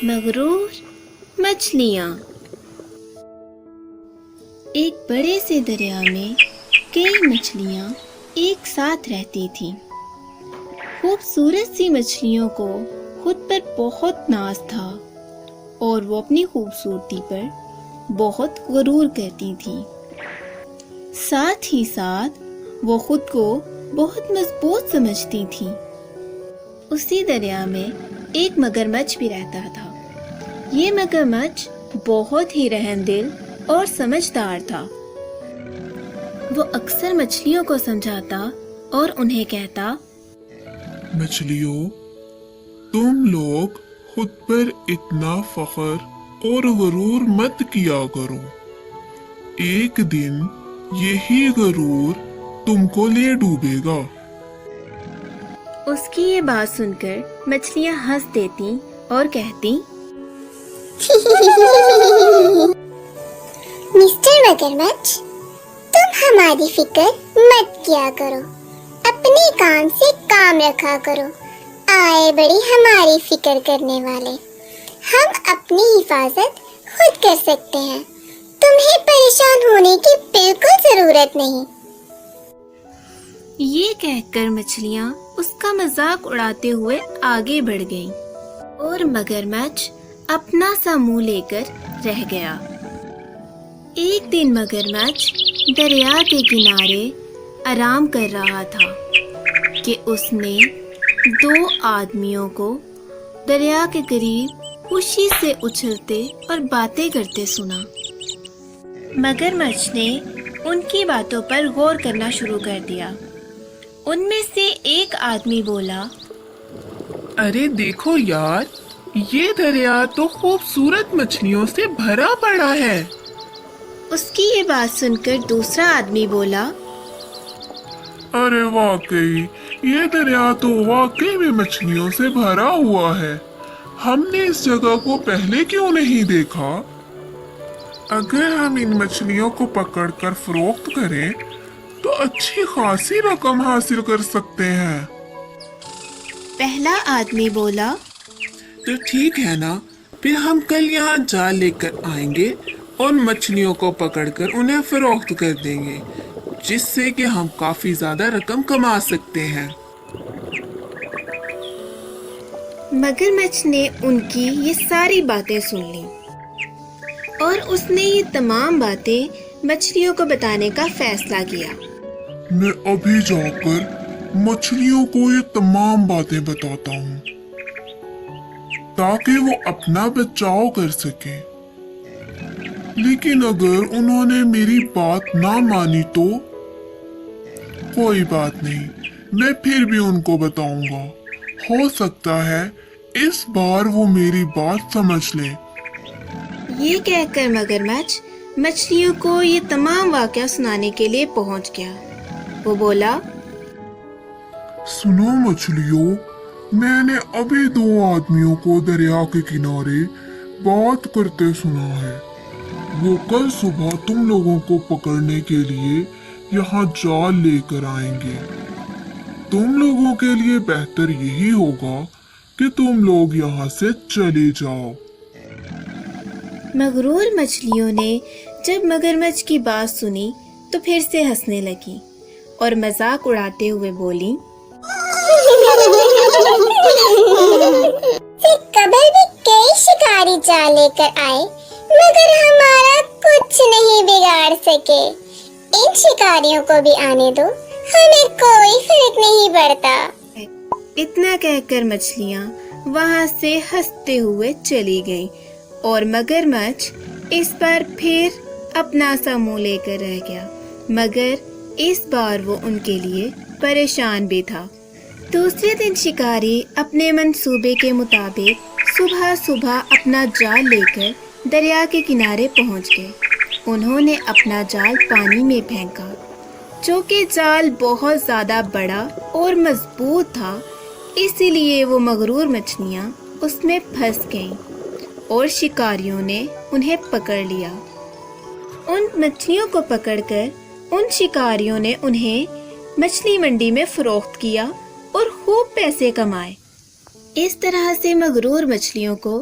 مغرور مچھلیاں۔ ایک بڑے سے دریا میں کئی مچھلیاں ایک ساتھ رہتی تھیں۔ خوبصورت سی مچھلیوں کو خود پر بہت ناز تھا اور وہ اپنی خوبصورتی پر بہت غرور کرتی تھیں۔ ساتھ ہی ساتھ وہ خود کو بہت مضبوط سمجھتی تھیں۔ اسی دریا میں ایک مگرمچھ بھی رہتا تھا۔ یہ مگرمچھ بہت ہی رحم دل اور سمجھدار تھا۔ وہ اکثر مچھلیوں کو سمجھاتا اور انہیں کہتا، مچھلیوں، تم لوگ خود پر اتنا فخر اور غرور مت کیا کرو۔ ایک دن یہی غرور تم کو لے ڈوبے گا۔ اس کی یہ بات سن کر مچھلیاں ہنس دیتی اور کہتی، مسٹر مگرمچھ، تم ہماری فکر مت کیا کرو، اپنے کام سے کام رکھا کرو۔ آئے بڑی ہماری فکر کرنے والے، ہم اپنی حفاظت خود کر سکتے ہیں، تمہیں پریشان ہونے کی بالکل ضرورت نہیں۔ یہ کہہ کر مچھلیاں اس کا مذاق اڑاتے ہوئے آگے بڑھ گئیں اور مگرمچھ اپنا سا منہ لے کر رہ گیا۔ ایک دن مگرمچھ دریا کے کنارے آرام کر رہا تھا کہ اس نے دو آدمیوں کو دریا کے قریب خوشی سے اچھلتے اور باتیں کرتے سنا۔ مگرمچھ نے ان کی باتوں پر غور کرنا شروع کر دیا۔ ان میں سے ایک آدمی بولا، ارے دیکھو یار، یہ دریا تو خوبصورت مچھلیوں سے بھرا پڑا ہے۔ اس کی یہ بات سن کر دوسرا آدمی بولا، ارے واقعی یہ دریا تو واقعی میں مچھلیوں سے بھرا ہوا ہے۔ ہم نے اس جگہ کو پہلے کیوں نہیں دیکھا؟ اگر ہم ان مچھلیوں کو پکڑ کر فروخت کریں تو اچھی خاصی رقم حاصل کر سکتے ہیں۔ پہلا آدمی بولا، تو ٹھیک ہے نا، پھر ہم کل یہاں جال لے کر آئیں گے اور مچھلیوں کو پکڑ کر انہیں فروخت کر دیں گے، جس سے کہ ہم کافی زیادہ رقم کما سکتے ہیں۔ مگرمچھ نے ان کی یہ ساری باتیں سن لیں اور اس نے یہ تمام باتیں مچھلیوں کو بتانے کا فیصلہ کیا۔ میں ابھی جا کر مچھلیوں کو یہ تمام باتیں بتاتا ہوں تاکہ وہ اپنا بچاؤ کر سکیں، لیکن اگر انہوں نے میری بات نہ مانی تو کوئی بات نہیں، میں پھر بھی ان کو بتاؤں گا۔ ہو سکتا ہے اس بار وہ میری بات سمجھ لیں۔ یہ کہہ کر مگرمچھ مچھلیوں کو یہ تمام واقعہ سنانے کے لیے پہنچ گیا۔ وہ بولا، سنو مچھلیوں، میں نے ابھی دو آدمیوں کو دریا کے کنارے بات کرتے سنا ہے۔ وہ کل صبح تم لوگوں کو پکڑنے کے لیے یہاں جال لے کر آئیں گے۔ تم لوگوں کے لیے بہتر یہی ہوگا کہ تم لوگ یہاں سے چلے جاؤ۔ مغرور مچھلیوں نے جب مگرمچھ کی بات سنی تو پھر سے ہنسنے لگی اور مذاق اڑاتے ہوئے بولی، قبل بھی کئی شکاری جال لے کر آئے مگر ہمارا کچھ نہیں بگاڑ سکے۔ ان شکاریوں کو بھی آنے دو، ہمیں کوئی فرق نہیں پڑتا۔ اتنا کہہ کر مچھلیاں وہاں سے ہنستے ہوئے چلی گئیں اور مگرمچھ اس بار پھر اپنا سا منہ لے کر رہ گیا، مگر اس بار وہ ان کے لیے پریشان بھی تھا۔ دوسرے دن شکاری اپنے منصوبے کے مطابق صبح صبح اپنا جال لے کر دریا کے کنارے پہنچ گئے۔ انہوں نے اپنا جال پانی میں پھینکا، جو کہ جال بہت زیادہ بڑا اور مضبوط تھا، اسی لیے وہ مغرور مچھلیاں اس میں پھنس گئیں اور شکاریوں نے انہیں پکڑ لیا۔ ان مچھلیوں کو پکڑ کر ان شکاریوں نے انہیں مچھلی منڈی میں فروخت کیا اور خوب پیسے کمائے۔ اس طرح سے مغرور مچھلیوں کو